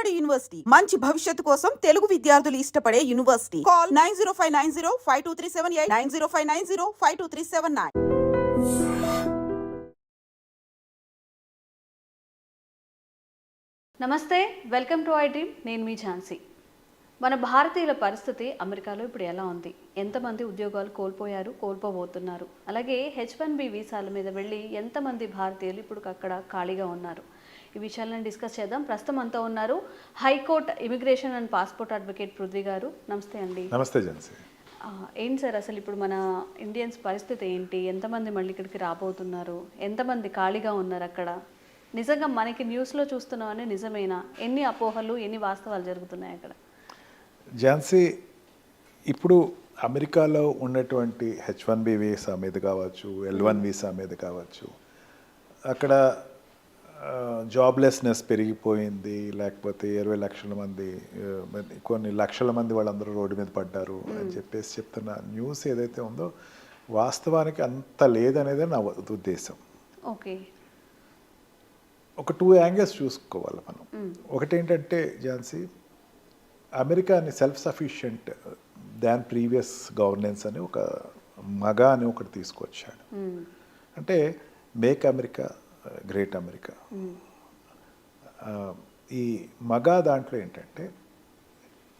Vijayawada university మంచి భవిష్యత్తు కోసం తెలుగు విద్యార్థులు ఇష్టపడే యూనివర్సిటీ. కాల్ 9059052378 9059052379. నమస్తే, వెల్కమ్ టు ఐ డ్రీమ్. నేను మీ ఝాన్సీ. మన భారతీయుల పరిస్థితి అమెరికాలో ఇప్పుడు ఎలా ఉంది? ఎంతమంది ఉద్యోగాలు కోల్పోయారు, కోల్పోబోతున్నారు? అలాగే H1B వీసాల మీద వెళ్ళి ఎంతమంది భారతీయులు ఇప్పుడు అక్కడ ఖాళీగా ఉన్నారు? ఈ విషయాలను డిస్కస్ చేద్దాం. ప్రస్తుతం అంతా ఉన్నారు high court immigration and passport advocate Prithvi గారు. నమస్తే అండి. నమస్తే ఝాన్సీ. ఏంటి సార్ అసలు ఇప్పుడు మన ఇండియన్స్ పరిస్థితి ఏంటి? ఎంతమంది మళ్ళీ ఇక్కడికి రాబోతున్నారు? ఎంతమంది ఖాళీగా ఉన్నారు అక్కడ? నిజంగా మనకి న్యూస్లో చూస్తున్నామని నిజమేనా? ఎన్ని అపోహలు, ఎన్ని వాస్తవాలు జరుగుతున్నాయి అక్కడ? ఝాన్సీ, ఇప్పుడు అమెరికాలో ఉన్నటువంటి H1B వీసా మీద కావచ్చు, L1 వీసా మీద కావచ్చు, అక్కడ జాబ్లెస్నెస్ పెరిగిపోయింది, లేకపోతే 20 లక్షల మంది, కొన్ని లక్షల మంది వాళ్ళందరూ రోడ్డు మీద పడ్డారు అని చెప్పేసి చెప్తున్న న్యూస్ ఏదైతే ఉందో వాస్తవానికి అంత లేదనేదే నా ఉద్దేశం. ఓకే, ఒక 2 యాంగిల్స్ చూసుకోవాలి మనం. ఒకటేంటంటే ఝాన్సీ, అమెరికాని self sufficient than previous governance అని ఒక మగా అని ఒకటి తీసుకొచ్చాడు. అంటే మేక్ అమెరికా గ్రేట్ అమెరికా. ఈ మగా దాంట్లో ఏంటంటే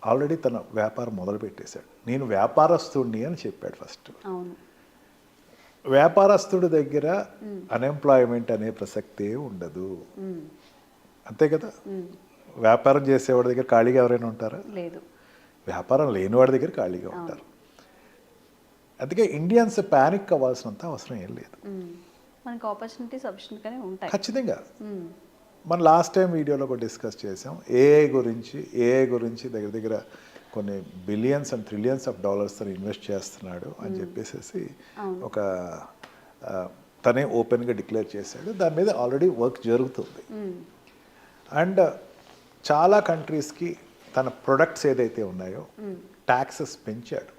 ఆల్రెడీ తన వ్యాపారం మొదలు పెట్టేశాడు. నేను వ్యాపారస్తుడిని అని చెప్పాడు ఫస్ట్. వ్యాపారస్తుడి దగ్గర అన్ఎంప్లాయ్మెంట్ అనే ప్రసక్తే ఉండదు, అంతే కదా. వ్యాపారం చేసేవాడి దగ్గర ఖాళీగా ఎవరైనా ఉంటారా? లేదు. వ్యాపారం లేనివాడి దగ్గర ఖాళీగా ఉంటారు. అందుకే ఇండియన్స్ ప్యానిక్ అవ్వాల్సినంత అవసరం ఏం లేదు. మనకి ఆపర్చునిటీస్ ఆప్షన్గానే ఉంటాయి ఖచ్చితంగా. మనం లాస్ట్ టైం వీడియోలో కూడా డిస్కస్ చేసాం ఏఐ గురించి దగ్గర దగ్గర కొన్ని billions and trillions of dollars తను ఇన్వెస్ట్ చేస్తున్నాడు అని చెప్పేసి ఒక తనే ఓపెన్గా డిక్లేర్ చేశాడు. దాని మీద ఆల్రెడీ వర్క్ జరుగుతుంది. అండ్ చాలా కంట్రీస్కి తన ప్రొడక్ట్స్ ఏదైతే ఉన్నాయో ట్యాక్సెస్ పెంచాడు.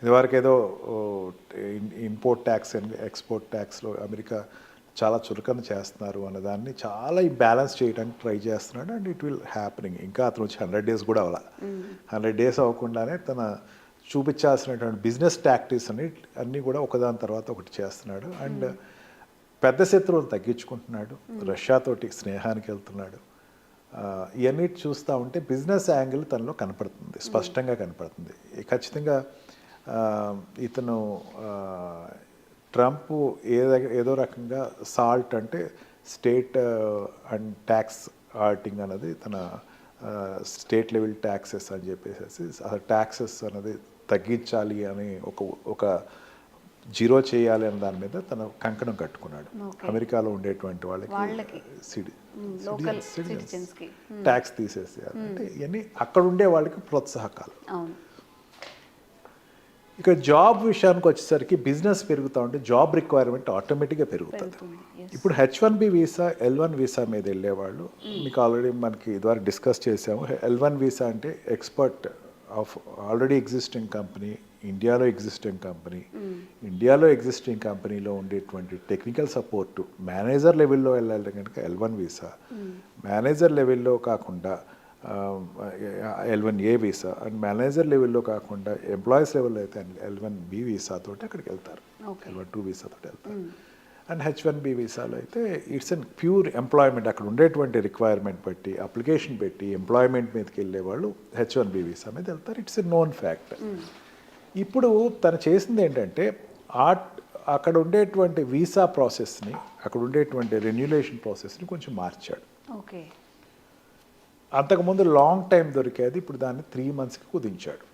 ఇదివరకు ఏదో ఇంపోర్ట్ ట్యాక్స్ అండ్ ఎక్స్పోర్ట్ ట్యాక్స్లో అమెరికా చాలా చురుకన చేస్తున్నారు అన్నదాన్ని చాలా బ్యాలెన్స్ చేయడానికి ట్రై చేస్తున్నాడు. And it will happening. ఇంకా అతను వచ్చి 100 days కూడా అవ్వాలి. 100 days అవ్వకుండానే తన చూపించాల్సినటువంటి బిజినెస్ టాక్టిక్స్ అన్నీ కూడా ఒకదాని తర్వాత ఒకటి చేస్తున్నాడు. అండ్ పెద్ద శత్రువులు తగ్గించుకుంటున్నాడు. రష్యాతోటి స్నేహానికి వెళ్తున్నాడు. ఇవన్నీ చూస్తూ ఉంటే బిజినెస్ యాంగిల్ తనలో కనపడుతుంది, స్పష్టంగా కనపడుతుంది. ఖచ్చితంగా ఇతను ట్రంప్ ఏదో రకంగా సాల్ట్ అంటే స్టేట్ అండ్ ట్యాక్స్ ఆడిటింగ్ అన్నది తన స్టేట్ లెవెల్ ట్యాక్సెస్ అని చెప్పేసి అసలు ట్యాక్సెస్ అనేది తగ్గించాలి అని ఒక జీరో చేయాలి అనే దాని మీద తన కంకణం కట్టుకున్నాడు. అమెరికాలో ఉండేటువంటి వాళ్ళకి ట్యాక్స్ తీసేసేయాలి అంటే ఇవన్నీ అక్కడ ఉండే వాళ్ళకి ప్రోత్సాహకాలు. ఇక జాబ్ విషయానికి వచ్చేసరికి బిజినెస్ పెరుగుతూ ఉంటే జాబ్ రిక్వైర్మెంట్ ఆటోమేటిక్గా పెరుగుతుంది. ఇప్పుడు H1B వీసా, L1 వీసా మీద వెళ్ళేవాళ్ళు మీకు ఆల్రెడీ మనకి ఇదివరకు డిస్కస్ చేసాము. L1 వీసా అంటే expert of already existing company, ఇండియాలో ఎగ్జిస్టింగ్ కంపెనీలో ఉండేటువంటి టెక్నికల్ సపోర్టు మేనేజర్ లెవెల్లో వెళ్ళాలి కనుక L1 వీసా. మేనేజర్ లెవెల్లో కాకుండా L1A వీసా, అండ్ మేనేజర్ లెవెల్లో కాకుండా ఎంప్లాయీస్ లెవెల్లో అయితే L1B వీసాతో అక్కడికి వెళ్తారు, L1-2 వీసాతో వెళ్తారు. అండ్ H1B వీసాలో అయితే ఇట్స్ అన్ ప్యూర్ ఎంప్లాయ్మెంట్. అక్కడ ఉండేటువంటి రిక్వైర్మెంట్ బట్టి అప్లికేషన్ పెట్టి ఎంప్లాయ్మెంట్ మీదకి వెళ్ళే వాళ్ళు H1B వీసా మీద వెళ్తారు. It's a known fact. ఇప్పుడు తను చేసింది ఏంటంటే అక్కడ ఉండేటువంటి వీసా ప్రాసెస్ని, అక్కడ ఉండేటువంటి రెన్యులేషన్ ప్రాసెస్ని కొంచెం మార్చాడు. ఓకే, అంతకుముందు లాంగ్ టైం దొరికేది ఇప్పుడు దాన్ని 3 monthsకి కుదించాడు,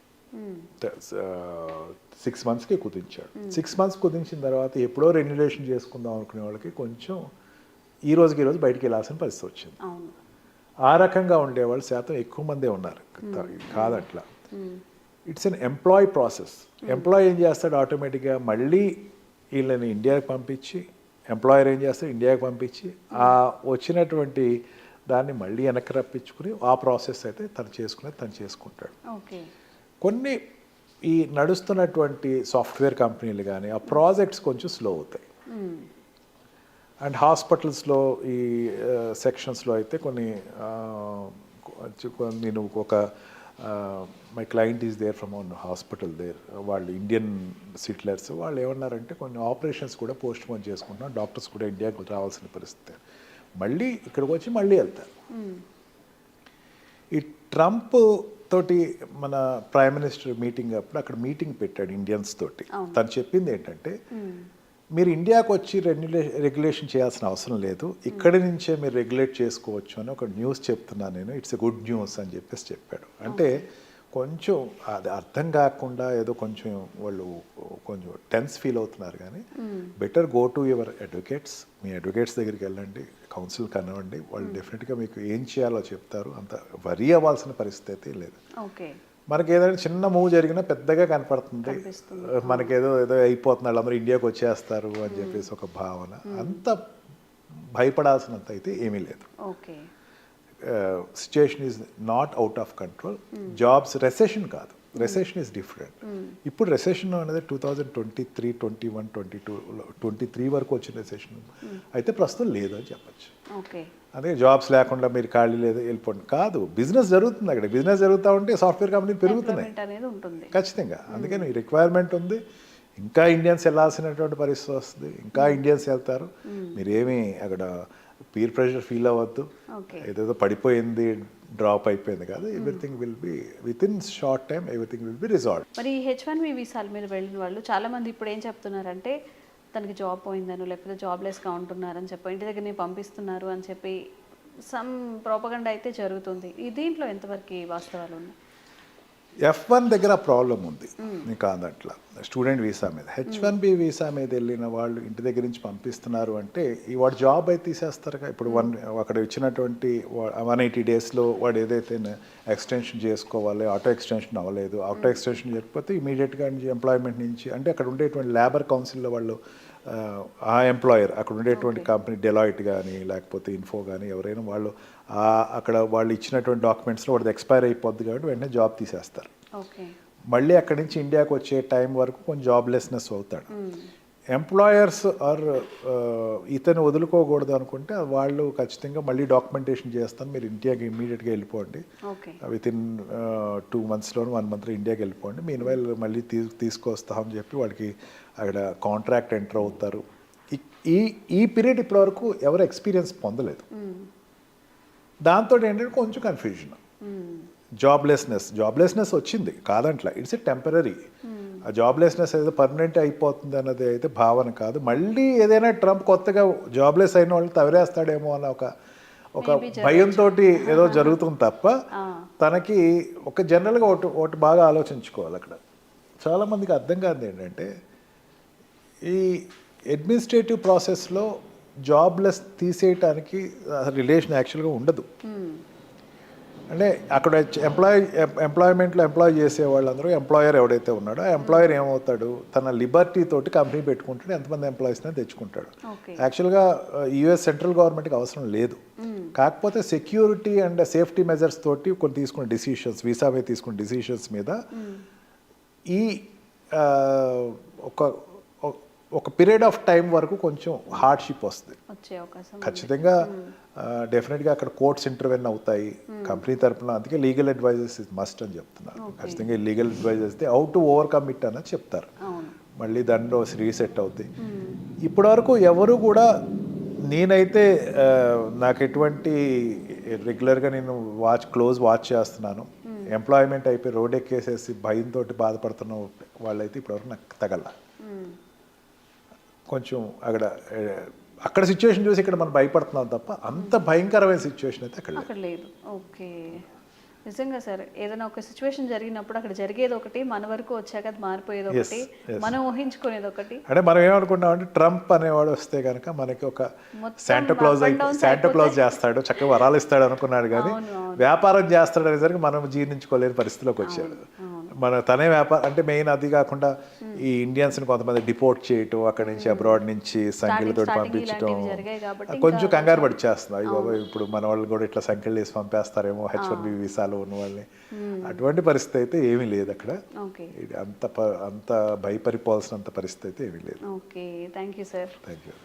6 monthsకి కుదించాడు. 6 months కుదించిన తర్వాత ఎప్పుడో రెన్యులేషన్ చేసుకుందాం అనుకునే వాళ్ళకి కొంచెం ఈ రోజుకి బయటికి వెళ్ళాల్సిన పరిస్థితి వచ్చింది. ఆ రకంగా ఉండేవాళ్ళు శాతం ఎక్కువ మందే ఉన్నారు, కాదట్లా. It's an employee process. Employee ఏం చేస్తాడు, ఆటోమేటిక్గా మళ్ళీ వీళ్ళని ఇండియాకి పంపించి, ఎంప్లాయర్ ఏం చేస్తాడు, ఇండియాకి పంపించి ఆ వచ్చినటువంటి దాన్ని మళ్ళీ వెనక్కి రప్పించుకుని ఆ ప్రాసెస్ అయితే తను చేసుకుంటాడు. కొన్ని ఈ నడుస్తున్నటువంటి సాఫ్ట్వేర్ కంపెనీలు కానీ ఆ ప్రాజెక్ట్స్ కొంచెం స్లో అవుతాయి. అండ్ హాస్పిటల్స్లో ఈ సెక్షన్స్లో అయితే కొన్ని నేను ఒక my client is there from hospital there, వాళ్ళు ఇండియన్ సిటిలర్స్, వాళ్ళు ఏమన్నారంటే కొన్ని ఆపరేషన్స్ కూడా పోస్ట్ పోన్ చేసుకుంటున్నాం, డాక్టర్స్ కూడా ఇండియాకు రావాల్సిన పరిస్థితి, మళ్ళీ ఇక్కడికి వచ్చి మళ్ళీ వెళ్తారు. ఈ ట్రంప్ తోటి మన ప్రైమ్ మినిస్టర్ మీటింగ్ అప్పుడు అక్కడ మీటింగ్ పెట్టాడు ఇండియన్స్ తోటి. తను చెప్పింది ఏంటంటే మీరు ఇండియాకు వచ్చి రెగ్యులేషన్ చేయాల్సిన అవసరం లేదు, ఇక్కడి నుంచే మీరు రెగ్యులేట్ చేసుకోవచ్చు అని ఒక న్యూస్ చెప్తున్నాను నేను, ఇట్స్ ఎ గుడ్ న్యూస్ అని చెప్పేసి చెప్పాడు. అంటే కొంచెం అది అర్థం కాకుండా ఏదో కొంచెం వాళ్ళు కొంచెం టెన్స్ ఫీల్ అవుతున్నారు, కానీ better go to your advocates, me advocates దగ్గరికి వెళ్ళండి, కౌన్సిల్ కనవండి, వాళ్ళు డెఫినెట్గా మీకు ఏం చేయాలో చెప్తారు, అంత వరీ అవ్వాల్సిన పరిస్థితి లేదు. మనకి ఏదైనా చిన్న మూవ్ జరిగినా పెద్దగా కనపడుతుంది, మనకేదో ఏదో అయిపోతుంది, వాళ్ళందరూ ఇండియాకి వచ్చేస్తారు అని చెప్పేసి ఒక భావన, అంత భయపడాల్సినంత అయితే ఏమీ లేదు. Situation is not out of control. Jobs recession కాదు, రెసెషన్ ఈజ్ డిఫరెంట్. ఇప్పుడు రెసెషన్ అనేది 2023, 21, 22, 23 వరకు వచ్చిన రెసెషన్ అయితే ప్రస్తుతం లేదు అని చెప్పచ్చు. అదే జాబ్స్ లేకుండా మీరు ఖాళీ లేదు వెళ్ళిపోండి కాదు, బిజినెస్ జరుగుతుంది, అక్కడ బిజినెస్ జరుగుతూ ఉంటే సాఫ్ట్వేర్ కంపెనీలు పెరుగుతున్నాయి ఖచ్చితంగా. అందుకని రిక్వైర్మెంట్ ఉంది, ఇంకా ఇండియన్స్ వెళ్ళాల్సినటువంటి పరిస్థితి వస్తుంది, ఇంకా ఇండియన్స్ వెళ్తారు. మీరేమీ అక్కడ పీర్ ప్రెషర్ ఫీల్ అవ్వద్దు, ఏదేదో పడిపోయింది డ్రాప్ అయిపోయింది కాదు, everything will be with in short time, everything will be resolve. మరి H1B వీసాల మీద వెళ్ళిన వాళ్ళు చాలా మంది ఇప్పుడు ఏం చెప్తున్నారంటే తనకి జాబ్ పోయిందను లేకపోతే జాబ్లెస్గా ఉంటున్నారని చెప్పి ఇంటి దగ్గరనే పంపిస్తున్నారు అని చెప్పి సమ్ ప్రోపగండా అయితే జరుగుతుంది. దీంట్లో ఎంతవరకు వాస్తవాలు ఉన్నాయి? F1 దగ్గర ప్రాబ్లం ఉంది, నీకు కాదంట్లా స్టూడెంట్ వీసా మీద. H1B వీసా మీద వెళ్ళిన వాళ్ళు ఇంటి దగ్గర నుంచి పంపిస్తున్నారు అంటే ఈ వాడు జాబ్ అయితే తీసేస్తారు కదా. ఇప్పుడు అక్కడ ఇచ్చినటువంటి 180 డేస్లో వాడు ఏదైతే ఎక్స్టెన్షన్ చేసుకోవాలి, ఆటో ఎక్స్టెన్షన్ అవ్వలేదు, ఆటో ఎక్స్టెన్షన్ చేయకపోతే ఇమీడియట్గా ఎంప్లాయ్మెంట్ నుంచి అంటే అక్కడ ఉండేటువంటి లేబర్ కౌన్సిల్లో వాళ్ళు ఆ ఎంప్లాయర్ అక్కడ ఉండేటువంటి కంపెనీ డెలాయిట్ కానీ లేకపోతే ఇన్ఫో కానీ ఎవరైనా వాళ్ళు అక్కడ వాళ్ళు ఇచ్చినటువంటి డాక్యుమెంట్స్లో వాడిది ఎక్స్పైర్ అయిపోద్ది కాబట్టి వెంటనే జాబ్ తీసేస్తారు. మళ్ళీ అక్కడి నుంచి ఇండియాకి వచ్చే టైం వరకు కొంచెం జాబ్లెస్నెస్ అవుతాడు. ఎంప్లాయర్స్ ఆర్ ఇతను వదులుకోకూడదు అనుకుంటే వాళ్ళు ఖచ్చితంగా మళ్ళీ డాక్యుమెంటేషన్ చేస్తాను, మీరు ఇండియాకి ఇమీడియట్గా వెళ్ళిపోండి, విత్ ఇన్ 2 monthsలో 1 monthలో ఇండియాకి వెళ్ళిపోండి, మీన్ మళ్ళీ తీసుకొస్తామని చెప్పి వాడికి అక్కడ కాంట్రాక్ట్ ఎంటర్ అవుతారు. ఈ పీరియడ్ ఇప్పటివరకు ఎవరు ఎక్స్పీరియన్స్ పొందలేదు. దాంతో ఏంటంటే కొంచెం కన్ఫ్యూజన్, జాబ్లెస్నెస్ వచ్చింది కాదంట్లా, ఇట్స్ ఎ టెంపరీ. ఆ జాబ్లెస్నెస్ ఏదో పర్మనెంట్ అయిపోతుంది అన్నది అయితే భావన కాదు. మళ్ళీ ఏదైనా ట్రంప్ కొత్తగా జాబ్లెస్ అయిన వాళ్ళు తవరేస్తాడేమో అన్న ఒక భయంతో ఏదో జరుగుతుంది తప్ప తనకి ఒక జనరల్గా ఒకటి బాగా ఆలోచించుకోవాలి. అక్కడ చాలామందికి అర్థం కాదు ఏంటంటే ఈ అడ్మినిస్ట్రేటివ్ ప్రాసెస్లో జాబ్లెస్ తీసేయటానికి రిలేషన్ యాక్చువల్గా ఉండదు. అంటే అక్కడ ఎంప్లాయ్మెంట్లో ఎంప్లాయ్ చేసే వాళ్ళందరూ ఎంప్లాయర్ ఎవడైతే ఉన్నాడో ఆ ఎంప్లాయర్ ఏమవుతాడు, తన లిబర్టీ తోటి కంపెనీ పెట్టుకుంటాడు, ఎంతమంది ఎంప్లాయీస్నే తెచ్చుకుంటాడు. యాక్చువల్గా యుఎస్ సెంట్రల్ గవర్నమెంట్కి అవసరం లేదు, కాకపోతే సెక్యూరిటీ అండ్ సేఫ్టీ మెజర్స్ తోటి కొన్ని తీసుకున్న డిసిషన్స్, వీసా మీద తీసుకున్న డిసిషన్స్ మీద ఈ ఒక పీరియడ్ ఆఫ్ టైం వరకు కొంచెం హార్డ్షిప్ వస్తుంది ఖచ్చితంగా. డెఫినెట్గా అక్కడ కోర్ట్స్ ఇంటర్వెన్ అవుతాయి కంపెనీ తరఫున, అందుకే లీగల్ అడ్వైజర్స్ ఇస్ మస్ట్ అని చెప్తున్నారు. ఖచ్చితంగా legal advisers how to overcome it అన్నది చెప్తారు, మళ్ళీ దాంట్లో రీసెట్ అవుతాయి. ఇప్పటివరకు ఎవరు కూడా నేనైతే నాకు ఎటువంటి రెగ్యులర్గా నేను క్లోజ్ వాచ్ చేస్తున్నాను, ఎంప్లాయ్మెంట్ అయిపోయి రోడ్ ఎక్కేసేసి భయంతో బాధపడుతున్న వాళ్ళైతే ఇప్పటివరకు నాకు తగల. కొంచెం అక్కడ సిచ్యువేషన్ చూసి ఇక్కడ మనం భయపడుతున్నాం తప్ప అంత భయంకరమైన సిచ్యువేషన్ అయితే అక్కడ లేదు. ఓకే, నిజంగా సార్ ఏదైనా ఒక సిచ్యువేషన్ జరిగినప్పుడు అక్కడ జరిగేది ఒకటి, మన వరకు వచ్చాక అది మారిపోయేది ఒకటి, మనం ఊహించుకునేది ఒకటి. అంటే మనం ఏమనుకుంటామంటే ట్రంప్ అనేవాడు వస్తే కనుక మనకి ఒక శాంటాక్లాజ్ చేస్తాడు, చక్కగా వరాలు ఇస్తాడు అనుకున్నాడు, కానీ వ్యాపారం చేస్తాడు అనేసరికి మనం జీర్ణించుకోలేని పరిస్థితిలోకి వచ్చాడు. తనే వ్యాపారం అంటే మెయిన్ అది కాకుండా ఈ ఇండియన్స్ని కొంతమంది డిపోర్ట్ చేయటం, అక్కడి నుంచి అబ్రాడ్ నుంచి సంఖ్యలతో పంపించడం, కొంచెం కంగారు పడి చేస్తున్నారు. ఇప్పుడు మన వాళ్ళు కూడా ఇట్లా సంఖ్యలు వేసి పంపేస్తారేమో H1B వీసాలో ఉన్న వాళ్ళని, అటువంటి పరిస్థితి అయితే ఏమీ లేదు అక్కడ. అంత భయపడిపోవాల్సినంత పరిస్థితి అయితే ఏమీ లేదు. Okay, thank you sir. Thank you.